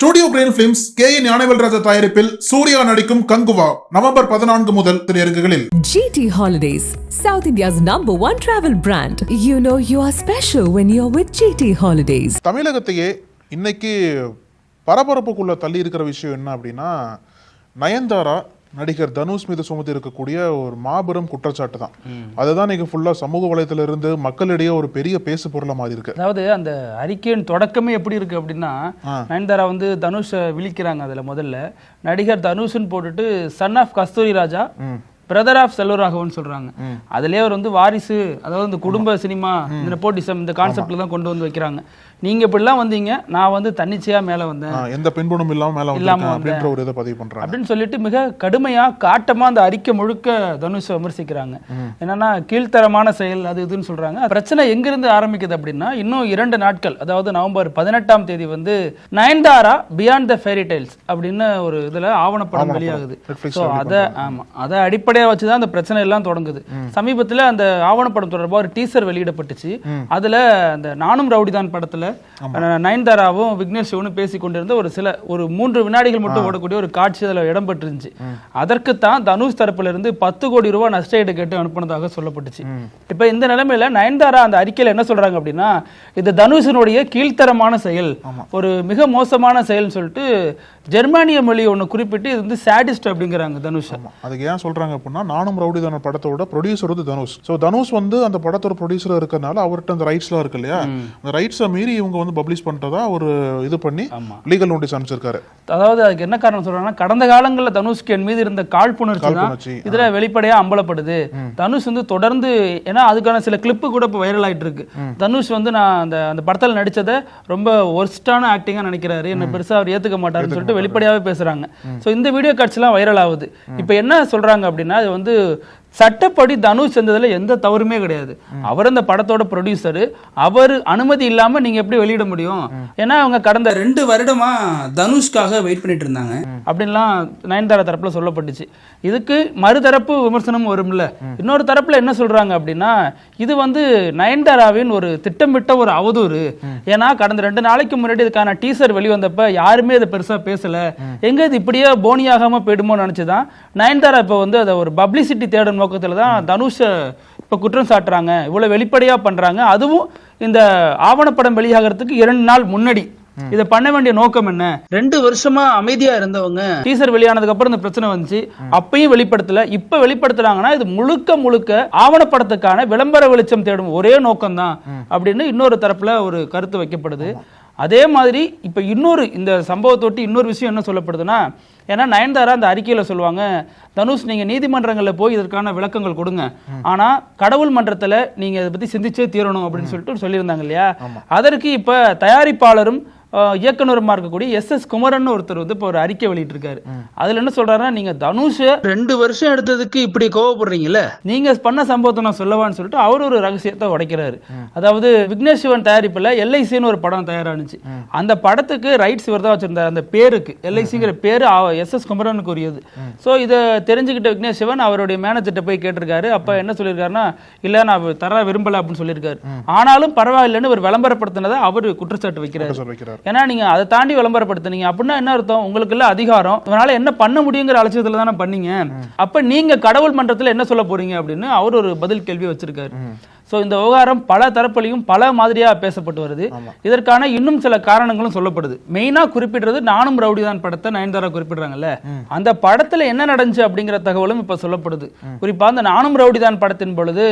Studio green films K Gnanavel Raja தயாரிப்பில் சூர்யா நடிக்கும் Kanguva November 14 முதல் திரையரங்குகளில். GT Holidays, South India's #1 travel brand. You know you are special when you're with GT Holidays. தமிழகத்தையே இன்னைக்கு பரபரப்புக்குள்ள தள்ளி இருக்கிற விஷயம் என்ன அப்படின்னா, நயன்தாரா நடிகர் தனுஷ் மீது சுமத்தி இருக்கக்கூடிய ஒரு மாபெரும் குற்றச்சாட்டு தான். அதுதான் நீங்க ஃபுல்லா சமூக வலைத்தளத்துல இருந்து மக்களிடையே ஒரு பெரிய பேசு பொருளா மாறி இருக்கு. அதாவது அந்த அறிக்கையின் தொடக்கமே எப்படி இருக்கு அப்படின்னா, நயன்தாரா வந்து தனுஷை விழிக்கிறாங்க. அதுல முதல்ல நடிகர் தனுஷ்னு போட்டுட்டு son of Kasthuri Raja, brother of Selvaraghavan சொல்றாங்க. அதுலயே அவர் வந்து வாரிசு, அதாவது இந்த குடும்ப சினிமா, இந்த நெப்போட்டிசம், இந்த கான்செப்ட்ல தான் கொண்டு வந்து வைக்கிறாங்க. நீங்க இப்படிலாம் வந்தீங்க, நான் வந்து தன்னிச்சையா மேல வந்தேன், எந்த பின்புணும் இல்லாம மேல வந்தேன் அப்படின்ற ஒரு இதை பதிவு பண்றாங்க அப்படின்னு சொல்லிட்டு மிக கடுமையா காட்டமா அந்த அறிக்கை முழுக்க தனுஷ் விமர்சிக்கிறாங்க. என்னன்னா கீழ்த்தரமான செயல் அது இதுன்னு சொல்றாங்க. பிரச்சனை எங்கிருந்து ஆரம்பிக்குது அப்படின்னா, இன்னும் 2 நாட்கள், அதாவது நவம்பர் 18ஆம் தேதி வந்து Nayanthara beyond the fairy tales அப்படின்னு ஒரு இதுல ஆவணப்படம் வெளியாகுது. அதை அடிப்படையா வச்சுதான் அந்த பிரச்சனை எல்லாம் தொடங்குது. சமீபத்துல அந்த ஆவணப்படம் தொடர்பாக ஒரு டீசர் வெளியிடப்பட்டுச்சு. அதுல அந்த நானும் ரவுடிதான் படத்துல நயன்தாராவும் விக்னேஷ் சிவனும் பேசி கொண்டிருந்த ஒரு 3 வினாடிகள் மட்டும் ஓடக்கூடிய ஒரு காட்சி அதில் இடம்பெற்றிருந்துச்சு. அதற்குத்தான் தனுஷ் தரப்புல இருந்து 10 கோடி ரூபாய் நஷ்டஈடு கேட்டு அனுப்பினதாக சொல்லப்பட்டுச்சு. இப்ப இந்த நிலைமையில நயன்தாரா அந்த அறிக்கையில என்ன சொல்றாங்க அப்படின்னா, இது தனுஷனுடைய கீழ்த்தரமான செயல், ஒரு மிக மோசமான செயல்னு சொல்லிட்டு ஜெர்மானிய மொழி ஒன்று குறிப்பிட்டு இது வந்து சாடிஸ்ட் அப்படிங்கிறாங்க தனுஷ். அதுக்கு ஏன் சொல்றாங்க அப்படின்னா, நானும் ரவுடிதான படத்தோட ப்ரொடியூசர் வந்து தனுஷ். ஸோ தனுஷ் வந்து அந்த படத்தோட ப்ரொடியூசர் இருக்கிறதுனால அவர்கிட்ட அந்த ரைட்ஸ்லாம் இருக்கு இல்லையா, அந்த ரைட்ஸை மீறி இவங்க வந்து பப்ளிஷ் பண்றதா ஒரு இது பண்ணி லீகல் நோட்டீஸ் அனுப்பிச்சிருக்காரு. அதாவது அதுக்கு என்ன காரணம் சொல்றாங்கன்னா, கடந்த காலங்களில் தனுஷ்க்கு என் மீது இருந்த காழ்ப்புணர்ச்சி இதுல வெளிப்படையா அம்பலப்படுது. தனுஷ் வந்து தொடர்ந்து, ஏன்னா அதுக்கான சில கிளிப்பு கூட இப்போ வைரல் ஆயிட்டு இருக்கு. தனுஷ் வந்து நான் அந்த படத்தில் நடிச்சதை ரொம்ப ஒர்ஸ்டான ஆக்டிங்கா நினைக்கிறாரு, என்ன பெருசா அவர் ஏத்துக்க மாட்டாருன்னு சொல்லிட்டு வெளிப்படையாவே பேசுறாங்க. சோ இந்த வீடியோ காட்சி எல்லாம் வைரல் ஆகுது. இப்ப என்ன சொல்றாங்க அப்படின்னா, அது வந்து சட்டப்படி தனுஷ் செஞ்சதுல எந்த தவறுமே கிடையாது. அவர் அந்த படத்தோட ப்ரொடியூசர், அவர் அனுமதி இல்லாம நீங்க எப்படி வெளியிட முடியும்? ஏன்னா அவங்க கடந்த 2 வருடமா தனுஷ்காக வெயிட் பண்ணிட்டு இருந்தாங்க அப்படின்லாம் நயன்தாரா தரப்புல சொல்லப்பட்டுச்சு. இதுக்கு மறுதரப்பு விமர்சனம் வரும்ல. இன்னொரு தரப்புல என்ன சொல்றாங்க அப்படின்னா, இது வந்து நயன்தாராவின் ஒரு திட்டமிட்ட ஒரு அவதூறு. ஏன்னா கடந்த 2 நாளைக்கு முன்னாடி இதுக்கான டீசர் வெளிவந்தப்ப யாருமே இதை பெருசா பேசல, எங்க இது இப்படியே போனியாகாம போயிடுமோ நினைச்சுதான் நயன்தாரா இப்ப வந்து அதை ஒரு பப்ளிசிட்டி தேடணும் நோக்கத்துல தான் தனுஷ இப்ப குற்றம் சாட்டுறாங்க, இவ்வளவு வெளிப்படையா பண்றாங்க. அதுவும் இந்த ஆவணப்படம் வெளியாகிறதுக்கு 2 நாள் முன்னாடி. இதை பண்ண வேண்டிய நோக்கம் என்ன? 2 வருஷமா அமைதியா இருந்தவங்க டீசர் வெளியானதுக்கு அப்புறம் இந்த பிரச்சனை வந்துச்சு, அப்பயும் வெளிப்படுத்தல. இப்ப வெளிப்படுத்துறாங்கன்னா இது முழுக்க ஆவணப்படத்துக்கான விளம்பர வெளிச்சம் தேடும் ஒரே நோக்கம் தான் அப்படின்னு இன்னொரு தரப்புல ஒரு கருத்து வைக்கப்படுது. அதே மாதிரி இப்ப இந்த சம்பவத்தொட்டி இன்னொரு விஷயம் என்ன சொல்லப்படுதுன்னா, ஏன்னா நயன்தாரா அந்த அறிக்கையில சொல்லுவாங்க, தனுஷ் நீங்க நீதிமன்றங்கள்ல போய் இதற்கான விளக்கங்கள் கொடுங்க, ஆனா கடவுள் மன்றத்துல நீங்க இதை பத்தி சிந்திச்சே தீரணும் அப்படின்னு சொல்லிட்டு சொல்லியிருந்தாங்க இல்லையா. அதற்கு இப்ப தயாரிப்பாளரும் இயக்குனருமா இருக்கக்கூடிய SS குமரன் ஒருத்தர் வந்து இப்போ ஒரு அறிக்கை வெளியிட்டு இருக்காரு. அதுல என்ன சொல்றாருன்னா, நீங்க தனுஷ் 2 வருஷம் எடுத்ததுக்கு இப்படி கோவப்படுறீங்கல்ல, நீங்க பண்ண சம்பவத்தை நான் சொல்லவான்னு சொல்லிட்டு அவர் ஒரு ரகசியத்தை உடைக்கிறாரு. அதாவது விக்னேஷ் சிவன் தயாரிப்புல LICன்னு ஒரு படம் தயாரானுச்சு. அந்த படத்துக்கு ரைட்ஸ் இவர் தான் வச்சிருந்தார். அந்த பேருக்கு LICங்கிற பேரு SS குமரனுக்கு உரியது. ஸோ இதை தெரிஞ்சுக்கிட்ட விக்னேஷ் சிவன் அவருடைய மேனேஜர்கிட்ட போய் கேட்டிருக்காரு. அப்ப என்ன சொல்லியிருக்காருன்னா, இல்ல நான் தர விரும்பல அப்படின்னு சொல்லியிருக்காரு. ஆனாலும் பரவாயில்லைன்னு ஒரு விளம்பரப்படுத்தினதை அவர் குற்றச்சாட்டு வைக்கிறார். ஏன்னா நீங்க அதை தாண்டி விளம்பரப்படுத்துனீங்க அப்படின்னா என்ன அர்த்தம்? உங்களுக்கு இல்ல அதிகாரம், இதனால என்ன பண்ண முடியுங்கிற அலட்சியத்துல தானே பண்ணீங்க. அப்ப நீங்க கடவுள் மன்றத்துல என்ன சொல்ல போறீங்க அப்படின்னு அவர் ஒரு பதில் கேள்வி வச்சிருக்காரு. சோ இந்த விவகாரம் பல தரப்புலையும் பல மாதிரியா பேசப்பட்டு வருது. இதற்கான இன்னும் சில காரணங்களும் சொல்லப்படுது. மெயினா குறிப்பிடுறது நானும் ரவுடிதான் படத்தை நயன்தாரா குறிப்பிடுறாங்கல்ல, அந்த படத்துல என்ன நடந்துச்சு அப்படிங்கிற தகவலும் இப்ப சொல்லப்படுது. குறிப்பா அந்த நானும் ரவுடிதான் படத்தின் பொழுது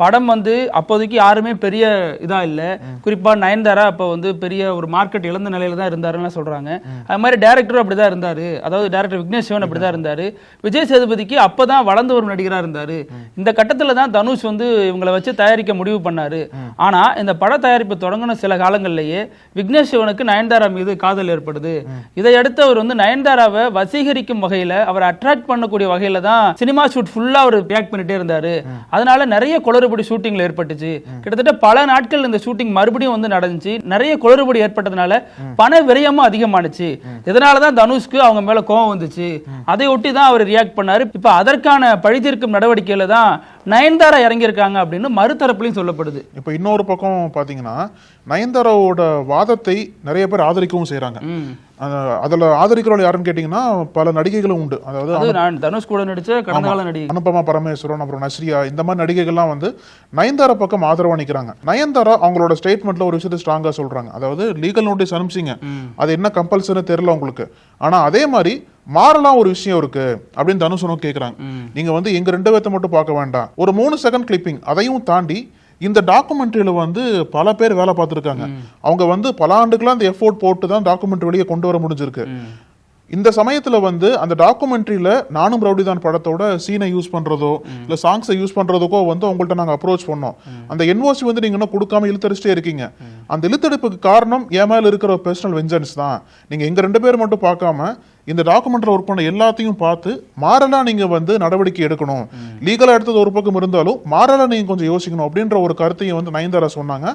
படம் வந்து அப்போதைக்கு யாருமே பெரிய இதா இல்ல. குறிப்பா நயன்தாரா அப்ப வந்து பெரிய ஒரு மார்க்கெட் இழந்த நிலையில தான் இருந்தாருன்னு சொல்றாங்க. அது மாதிரி டைரக்டரும் அப்படிதான் இருந்தாரு, அதாவது டைரக்டர் விக்னேஷ் சிவன் அப்படிதான் இருந்தாரு. விஜய் சேதுபதிக்கு அப்பதான் வளர்ந்து ஒரு நடிகரா இருந்தாரு. இந்த கட்டத்துல தான் தனுஷ் வந்து இவங்களை வச்சு தயாரிக்க முடிவு பண்ணாரு. ஆனா இந்த பட தயாரிப்பு தொடங்கின சில காலங்கள்லயே விக்னேஷ் சிவனுக்கு நயன்தாரா மீது காதல் ஏற்படுது. இதையடுத்து அவர் வந்து நயன்தாராவை வசீகரிக்கும் வகையில, அவர் அட்ராக்ட் பண்ணக்கூடிய வகையில தான் சினிமா ஷூட் ஃபுல்லா அவர் ரியாக்ட் பண்ணிட்டே இருந்தாரு. அதனால நிறைய குளறுபடி ஷூட்டிங்ல ஏற்பட்டுச்சு. கிட்டத்தட்ட பல நாட்கள் இந்த ஷூட்டிங் மறுபடியும் வந்து நடந்துச்சு. நிறைய குளறுபடி ஏற்பட்டதுனால பண விரயமும் அதிகமானுச்சு. இதனாலதான் தனுஷ்க்கு அவங்க மேல கோபம் வந்துச்சு. அதை ஒட்டி தான் அவர் ரியாக்ட் பண்ணாரு. இப்ப அதற்கான பழி தீர்க்கும் நடவடிக்கையில தான் நயன்தாரா இறங்கி இருக்காங்க அப்படின்னு மறுதரப்புலையும் சொல்லப்படுது. இப்ப இன்னொரு பக்கம் பாத்தீங்கன்னா, நயன்தாராவோட வாதத்தை நிறைய பேர் ஆதரிக்கவும் செய்யறாங்க. அதுல ஆதரிக்கிறவங்க யாருன்னு கேட்டீங்கன்னா பல நடிகைகளும் உண்டு. அதாவது நான் தனுஷ் கூட நடிச்ச கடந்த கால நடிகை அனுபமா பரமேஸ்வரன், அப்புறம் நஸ்ரியா, இந்த மாதிரி நடிகைகள்லாம் வந்து நயன்தாரா பக்கம் ஆதரவா நிக்கிறாங்க. நயன்தாரா அவங்களோட ஸ்டேட்மெண்ட்ல ஒரு விஷயத்தை ஸ்ட்ராங்கா சொல்றாங்க. அதாவது லீகல் நோட்டீஸ் அனுப்பிச்சிங்க, அது என்ன கம்பல்சரி தெரியல உங்களுக்கு, ஆனா அதே மாதிரி மாறலாம் ஒரு விஷயம் இருக்கு அப்படின்னு தனுஷ் கேக்குறாங்க. நீங்க வந்து எங்க 2 பேர்த்த மட்டும் பார்க்க வேண்டாம், ஒரு 3 செகண்ட் கிளிப்பிங் அதையும் தாண்டி இந்த டாக்குமெண்ட்ரியில வந்து பல பேர் வேலை பார்த்துருக்காங்க. அவங்க வந்து பல ஆண்டுகளா அந்த எஃபோர்ட் போட்டு தான் டாக்குமெண்ட்ரி வெளியே கொண்டு வர முடிஞ்சிருக்கு. இந்த சமயத்துல வந்து அந்த டாக்குமெண்ட்ரியில நானும் ரவுடிதான் படத்தோட சீனை யூஸ் பண்றதோ இல்ல சாங்ஸை யூஸ் பண்றதுக்கோ வந்து உங்கள்ட்ட நாங்க அப்ரோச் பண்ணோம். அந்த என்ஓசி வந்து நீங்க இன்னும் கொடுக்காம இழுத்தடிச்சிட்டே இருக்கீங்க. அந்த இழுத்தடிப்புக்கு காரணம் என் மேல இருக்கிற பர்சனல் வெஞ்சன்ஸ் தான். நீங்க எங்க 2 பேர் மட்டும் பார்க்காம இந்த டாக்குமெண்ட்ல ஒர்க் பண்ண எல்லாத்தையும் பார்த்து மாறலா நீங்க வந்து நடவடிக்கை எடுக்கணும். லீகலா எடுத்தது ஒரு பக்கம் இருந்தாலும் மாறலா நீங்க கொஞ்சம் யோசிக்கணும் அப்படின்ற ஒரு கருத்தையும் வந்து நயன்தாரா சொன்னாங்க.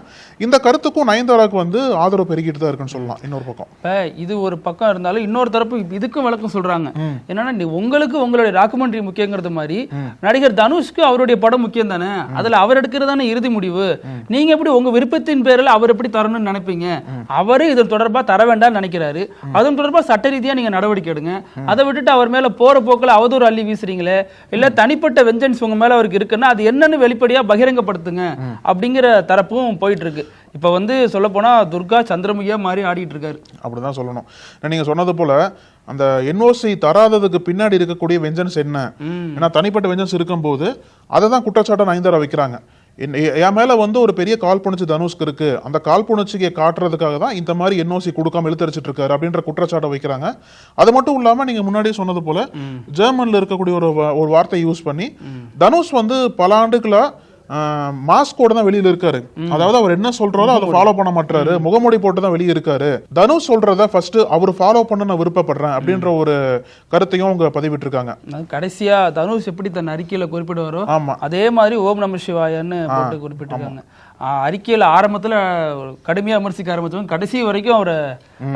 இந்த கருத்துக்கும் நயன்தாராக்கு வந்து ஆதரவு பெருகிட்டு தான் இருக்குன்னு சொல்லலாம். இன்னொரு பக்கம் இது ஒரு பக்கம் இருந்தாலும் இன்னொரு தரப்பு இதுக்கும் விளக்கம் சொல்றாங்க. என்னன்னா உங்களுக்கு உங்களுடைய டாக்குமெண்ட்ரி முக்கியங்கிறது மாதிரி நடிகர் தனுஷ்க்கு அவருடைய படம் முக்கியம் தானே, அதுல அவர் எடுக்கிறதான இறுதி முடிவு. நீங்க எப்படி உங்க விருப்பத்தின் பேரில் அவர் எப்படி தரணும்னு நினைப்பீங்க? அவரு இதன் தொடர்பா தர வேண்டாம்னு நினைக்கிறாரு. அதன் தொடர்பா சட்ட ரீதியா நீங்க நடவடிக்கை எடுங்க. அதை விட்டுட்டு அவர் மேல போற போக்குல அவதூறு அள்ளி வீசுறீங்களே, இல்ல தனிப்பட்ட வெஞ்சன்ஸ் உங்க மேல அவருக்கு இருக்குன்னா அது என்னன்னு வெளிப்படையா பகிரங்கப்படுத்துங்க அப்படிங்கிற தரப்பும் போயிட்டு இருக்கு. இப்ப வந்து சொல்ல போனா துர்கா சந்திரமுகியா மாதிரி ஆடிட்டு இருக்காரு அப்படிதான் சொல்லணும். நீங்க சொன்னது போல அந்த என்ஓசி தராததுக்கு பின்னாடி இருக்கக்கூடிய வெஞ்சன்ஸ் என்ன, ஏன்னா தனிப்பட்ட வெஞ்சன்ஸ் இருக்கும்போது அதை தான் குற்றச்சாட்டை நயன்தாரா வைக்கிறாங்க. என் மேல வந்து ஒரு பெரிய காழ்ப்புணர்ச்சி தனுஷ்க்கு இருக்கு, அந்த காழ்ப்புணர்ச்சியை காட்டுறதுக்காக தான் இந்த மாதிரி என்ஓசி கொடுக்காம இழுத்தரிச்சிட்டு இருக்காரு அப்படின்ற குற்றச்சாட்டை வைக்கிறாங்க. அது மட்டும் இல்லாம நீங்க முன்னாடியே சொன்னது போல ஜெர்மன்ல இருக்கக்கூடிய ஒரு வார்த்தையை யூஸ் பண்ணி தனுஷ் வந்து பல ஆண்டுகளா மாஸ்கோட தான் வெளியில இருக்காரு. அதாவது அவர் என்ன சொல்றாரோ அதை ஃபாலோ பண்ண மாட்டாரு, முகமூடி போட்டு தான் வெளியே இருக்காரு. தனுஷ் சொல்றத ஃபர்ஸ்ட் அவர் ஃபாலோ பண்ண நான் விருப்பப்படுறேன் அப்படின்ற ஒரு கருத்தையும் அவங்க பதிவிட்டு இருக்காங்க. கடைசியா தனுஷ் எப்படி தன் அறிக்கையில குறிப்பிடுவாரோ அதே மாதிரி ஓம் நம சிவாயன்னு போட்டு குறிப்பிட்டிருக்காங்க. அறிக்கையில ஆரம்பத்துல கடுமையா விமர்சிக்க ஆரம்பிச்சவங்க கடைசி வரைக்கும் அவரை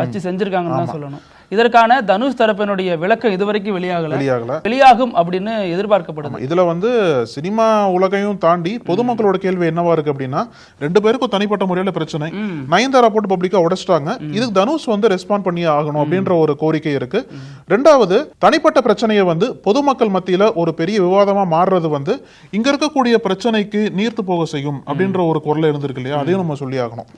வச்சு செஞ்சிருக்காங்கன்னு தான் சொல்லணும். இதற்கான தனுஷ் தரப்பினுடைய விளக்கம் இதுவரைக்கும் வெளியாகும் அப்படின்னு எதிர்பார்க்கப்படுது. இதுல வந்து சினிமா உலகையும் தாண்டி பொதுமக்களோட கேள்வி என்னவா இருக்கு அப்படின்னா, 2 பேருக்கும் தனிப்பட்ட முறையில பிரச்சனை, நயன்தாரா போட்டு பப்ளிக்கா உடைச்சிட்டாங்க, இதுக்கு தனுஷ் வந்து ரெஸ்பாண்ட் பண்ணி ஆகணும் அப்படின்ற ஒரு கோரிக்கை இருக்கு. 2வது தனிப்பட்ட பிரச்சனையை வந்து பொதுமக்கள் மத்தியில ஒரு பெரிய விவாதமா மாறுறது வந்து இங்க இருக்கக்கூடிய பிரச்சனைக்கு நீர்த்து போக செய்யும் அப்படின்ற ஒரு குரல் இருந்திருக்கு இல்லையா, அதையும் நம்ம சொல்லி ஆகணும்.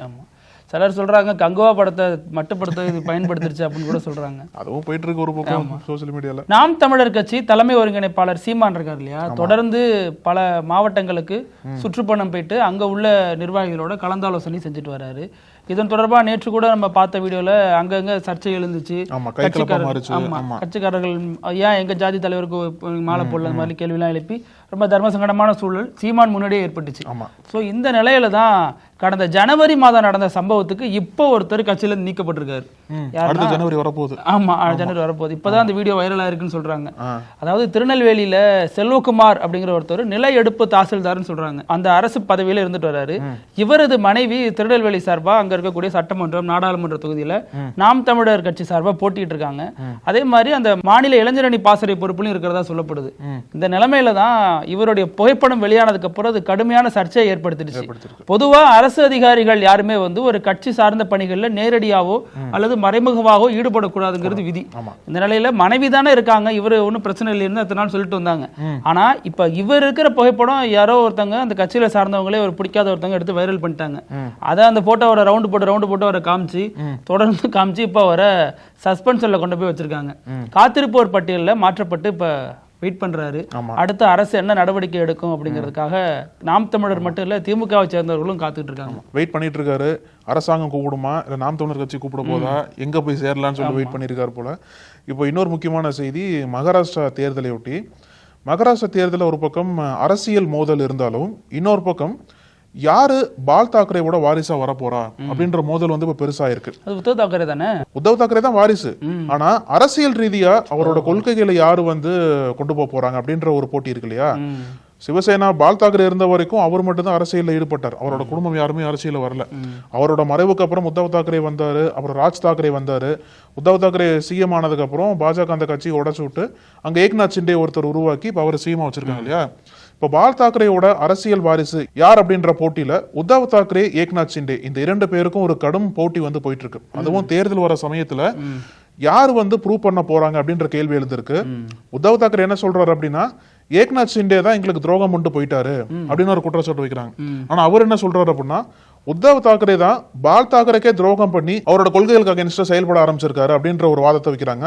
சிலர் சொல்றாங்க கங்குவா படத்தை மட்டுப்படுத்த இது பயன்படுத்திருச்சு அப்படின்னு கூட சொல்றாங்க. அதுவும் போயிட்டு இருக்கு ஒரு பக்கம் சோசியல் மீடியால. நாம் தமிழர் கட்சி தலைமை ஒருங்கிணைப்பாளர் சீமான் இருக்கார் இல்லையா, தொடர்ந்து பல மாவட்டங்களுக்கு சுற்றுப்பயணம் போயிட்டு அங்க உள்ள நிர்வாகிகளோட கலந்தாலோசனை செஞ்சுட்டு வர்றாரு. இதன் தொடர்பா நேற்று கூட நம்ம பார்த்த வீடியோல அங்கங்க சர்ச்சை எழுந்துச்சு. கட்சிக்காரர்கள் ஏன் எங்க ஜாதி தலைவருக்கு மாலை போடல அந்த மாதிரி கேள்வி எல்லாம் எழுப்பி ரொம்ப தர்ம சங்கடமான சூழல் சீமான் முன்னாடியே ஏற்பட்டுச்சு. சோ இந்த நிலையில தான் கடந்த ஜனவரி மாதம் நடந்த சம்பவத்துக்கு இப்போ ஒருத்தர் கட்சியில இருந்து நீக்கப்பட்டிருக்காரு. ஜனவரி வரப்போகுது. ஆமா, ஜனவரி வரப்போகுது. இப்பதான் அந்த வீடியோ வைரலா இருக்குன்னு சொல்றாங்க. அதாவது திருநெல்வேலியில செல்வகுமார் அப்படிங்கிற ஒருத்தர் நில எடுப்பு தாசில்தார்னு சொல்றாங்க. அந்த அரசு பதவியில இருந்துட்டு வர்றாரு. இவரது மனைவி திருநெல்வேலி சார்பா அங்க இருக்கக்கூடிய சட்டமன்றம் நாடாளுமன்ற தொகுதியில நாம் தமிழர் கட்சி சார்பா போட்டிட்டு இருக்காங்க. அதே மாதிரி அந்த மாநில இளைஞரணி பாசறை பொறுப்புலையும் இருக்கிறதா சொல்லப்படுது. இந்த நிலைமையில தான் இவருடைய புகைப்படம் வெளியானதுக்கு அப்புறம் அது கடுமையான சர்ச்சையை ஏற்படுத்திடுச்சு. பொதுவா அரசு அதிகாரிகள் யாருமே வந்து ஒரு கட்சி சார்ந்த பணிகள்ல நேரடியாவோ அல்லது மறைமுகமாகவோ ஈடுபடக்கூடாதுங்கிறது விதி. இந்த நிலையில மனைவி தானே இருக்காங்க, இவரு ஒன்னும் பிரச்சனை இல்லைன்னு அத்தனை நாள் சொல்லிட்டு வந்தாங்க. ஆனா இப்ப இவர் இருக்கிற புகைப்படம் யாரோ ஒருத்தங்க அந்த கட்சியில சார்ந்தவங்களே ஒரு பிடிக்காத ஒருத்தங்க எடுத்து வைரல் பண்ணிட்டாங்க. அதை அந்த போட்டோவோட ரவுண்டு போட்டு அவரை காமிச்சு தொடர்ந்து காமிச்சு இப்ப அவரை சஸ்பென்ஷன்ல கொண்டு போய் வச்சிருக்காங்க. காத்திருப்போர் பட்டியலில் மாற்றப்பட்டு இப்ப வெயிட் பண்றாரு. அடுத்த அரசு என்ன நடவடிக்கை எடுக்கும் அப்படிங்கிறதுக்காக நாம் தமிழர் மட்டும் இல்ல திமுகவை சேர்ந்தவர்களும் காத்துட்டு இருக்காங்க, வெயிட் பண்ணிட்டு இருக்காரு. அரசாங்கம் கூப்பிடுமா இல்ல நாம் தமிழர் கட்சி கூப்பிட போதா, எங்க போய் சேரலாம்னு சொல்லி வெயிட் பண்ணிருக்காரு போல. இப்போ இன்னொரு முக்கியமான செய்தி, மகாராஷ்டிரா தேர்தலை ஒட்டி மகாராஷ்டிரா தேர்தலில் ஒரு பக்கம் அரசியல் மோதல் இருந்தாலும் இன்னொரு பக்கம் யாரு பால் தாக்கரேவோட வாரிசா வர போறா அப்படின்ற மோதல் வந்து இப்ப பெருசா இருக்கு. உத்தவ் தாக்கரே தானே, உத்தவ் தாக்கரே தான் வாரிசு. ஆனா அரசியல் ரீதியா அவரோட கொள்கைகளை யாரு வந்து கொண்டு போறாங்க அப்படின்ற ஒரு போட்டி இருக்கு இல்லையா. சிவசேனா பால் தாக்கரே இருந்த வரைக்கும் அவர் மட்டும் தான் அரசியலில் ஈடுபட்டார். அவரோட குடும்பம் யாருமே அரசியல் வரல. அவரோட மறைவுக்கு அப்புறம் உத்தவ் தாக்கரே வந்தாரு, அப்புறம் ராஜ் தாக்கரே வந்தாரு. உத்தவ் தாக்கரே சிஎம் ஆனதுக்கு அப்புறம் பாஜக அந்த கட்சியை உடச்சு விட்டு அங்க ஏக்நாத் ஷிண்டே ஒருத்தர் உருவாக்கி இப்ப அவர் சிஎம் வச்சிருக்காங்க இல்லையா. இப்ப பால் தாக்கரேயோட அரசியல் வாரிசு யார் அப்படின்ற போட்டியில உத்தவ் தாக்கரே, ஏக்நாத் ஷிண்டே இந்த 2 பேருக்கும் ஒரு கடும் போட்டி வந்து போயிட்டு இருக்கு. அதுவும் தேர்தல் வர சமயத்துல யார் வந்து ப்ரூவ் பண்ண போறாங்க அப்படின்ற கேள்வி எழுந்திருக்கு. உத்தவ் தாக்கரே என்ன சொல்றாரு அப்படின்னா, ஏக்நாத் ஷிண்டே தான் எங்களுக்கு துரோகம் பண்ணிட்டு போயிட்டாரு அப்படின்னு ஒரு குற்றச்சாட்டு வைக்கிறாங்க. ஆனா அவர் என்ன சொல்றாரு அப்படின்னா, உத்தவ் தாக்கரே தான் பால் தாக்கரேக்கே துரோகம் பண்ணி அவரோட கொள்கைகளுக்கு அகைன்ஸ்டா செயல்பட ஆரம்பிச்சிருக்காரு அப்படின்ற ஒரு வாதத்தை வைக்கிறாங்க.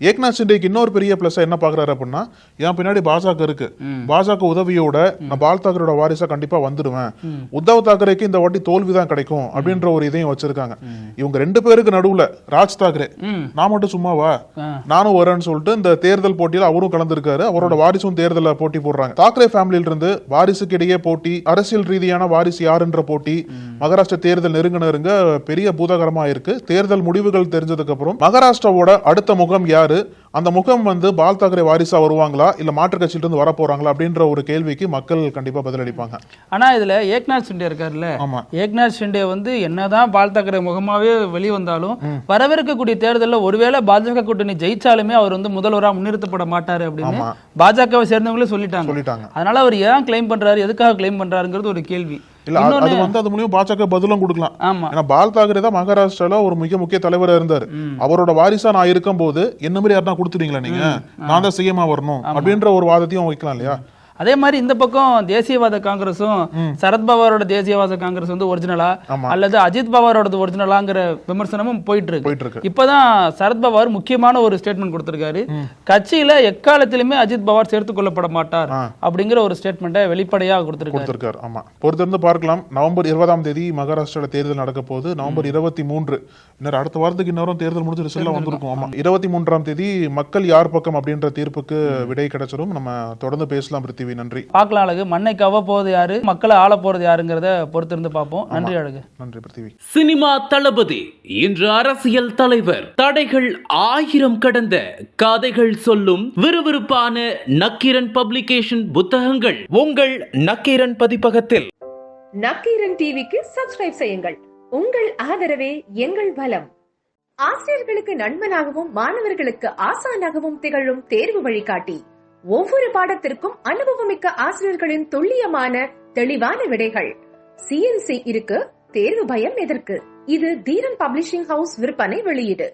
ஏக்நாத் ஷிண்டேக்கு இன்னொரு பெரிய பிளஸ் என்ன பாக்குறாரு அப்படின்னா, என் பின்னாடி பாஜக இருக்கு, பாஜக உதவியோட நான் பால் தாக்கரோட வாரிசா கண்டிப்பா வந்துடுவேன், உத்தவ் தாக்கரேக்கு இந்த வாட்டி தோல்விதான் கிடைக்கும் அப்படின்ற ஒரு இதையும் வச்சிருக்காங்க. இவங்க 2 பேருக்கு நடுவுல ராஜ் தாக்கரே நான் மட்டும் சும்மாவா, நானும் வரேன்னு சொல்லிட்டு இந்த தேர்தல் போட்டியில அவரும் கலந்துருக்காரு. அவரோட வாரிசும் தேர்தல போட்டி போடுறாங்க. தாக்கரே ஃபேமிலியில இருந்து வாரிசுக்கு இடையே போட்டி, அரசியல் ரீதியான வாரிசு யாருன்ற போட்டி. மகாராஷ்டிரா தேர்தல் நெருங்க பெரிய பூதகரமா இருக்கு. தேர்தல் முடிவுகள் தெரிஞ்சதுக்கு அப்புறம் மகாராஷ்டிராவோட அடுத்த முகம் யாரு, அந்த முகம் வந்து பால் தாக்கரே வாரிசா வருவாங்களா இல்ல மாற்று கட்சியில இருந்து வர போறாங்களா அப்படின்ற ஒரு கேள்விக்கு மக்கள் கண்டிப்பா பதிலளிப்பாங்க. ஆனா இதுல ஏக்நாத் ஷிண்டே இருக்காருல்ல, ஏக்நாத் ஷிண்டே வந்து என்னதான் பால் தாக்கரே முகமாவே வெளிவந்தாலும் வரவிருக்கக்கூடிய தேர்தலில் ஒருவேளை பாஜக கூட்டணி ஜெயிச்சாலுமே அவர் வந்து முதல்வரா முன்னிறுத்தப்பட மாட்டாரு அப்படின்னு பாஜகவை சேர்ந்தவங்களே சொல்லிட்டாங்க. அதனால அவர் ஏன் கிளைம் பண்றாரு, எதுக்காக கிளைம் பண்றாருங்கிறது ஒரு கேள்வி. இல்ல அது வந்து அது மூலியம் பாஜக பதிலும் கொடுக்கலாம். ஏன்னா பால் தாக்கரே தான் மகாராஷ்டிரால ஒரு மிக முக்கிய தலைவரா இருந்தாரு. அவரோட வாரிசா நான் இருக்கும் போது என்ன மாதிரி யாருன்னா கொடுத்துட்டீங்களா நீங்க, நான் தான் சிஎம்மா வரணும் அப்படின்ற ஒரு வாதத்தையும் வைக்கலாம் இல்லையா. அதே மாதிரி இந்த பக்கம் தேசியவாத காங்கிரஸும் சரத்பவாரோட தேசியவாத காங்கிரஸ் வந்து ஒரிஜினலா அல்லது அஜித் பவாரோட ஒரிஜினலாங்கிற விமர்சனமும் போயிட்டு இருக்கு. இப்பதான் சரத்பவார் முக்கியமான ஒரு ஸ்டேட்மெண்ட் கொடுத்திருக்காரு. கட்சியில எக்காலத்திலுமே அஜித் பவார் சேர்த்துக் கொள்ளப்பட மாட்டார் அப்படிங்கிற ஒரு ஸ்டேட்மெண்ட்டை வெளிப்படையாக கொடுத்திருக்காரு. ஆமா, பொறுத்திருந்து பார்க்கலாம். நவம்பர் 20ஆம் தேதி மகாராஷ்டிரால தேர்தல் நடக்க போகுது. நவம்பர் 23 இன்னொரு அடுத்த வாரத்துக்கு இன்னொரு தேர்தல் முடிஞ்சு ரிசல்ட் வந்திருக்கும். ஆமா, 23ஆம் தேதி மக்கள் யார் பக்கம் அப்படின்ற தீர்ப்புக்கு விடை கிடைச்சிடும். நம்ம தொடர்ந்து பேசலாம். நன்றி. பார்க்கலாம் அழகு. மண்ணை கவ போறது யாரு, மக்களை ஆள போறது யாருங்கிறத பொறுத்திருந்து பார்ப்போம். நன்றி அழகு. நன்றி பிருத்திவி. சினிமா தளபதி இன்று அரசியல் தலைவர். தடைகள் 1000 கடந்த கதைகள் சொல்லும் விறுவிறுப்பான நக்கீரன் பப்ளிகேஷன் புத்தகங்கள் உங்கள் நக்கீரன் பதிப்பகத்தில். நக்கீரன் டிவிக்கு சப்ஸ்கிரைப் செய்யுங்கள். உங்கள் ஆதரவே எங்கள் பலம். ஆசிரியர்களுக்கு நண்பனாகவும் மாணவர்களுக்கு ஆசானாகவும் திகழும் தேர்வு வழிகாட்டி. ஒவ்வொரு பாடத்திற்கும் அனுபவமிக்க ஆசிரியர்களின் துல்லியமான தெளிவான விடைகள். CNC இருக்கு, தேர்வு பயம் எதற்கு? இது தீரன் பப்ளிஷிங் ஹவுஸ் விற்பனை வெளியீடு.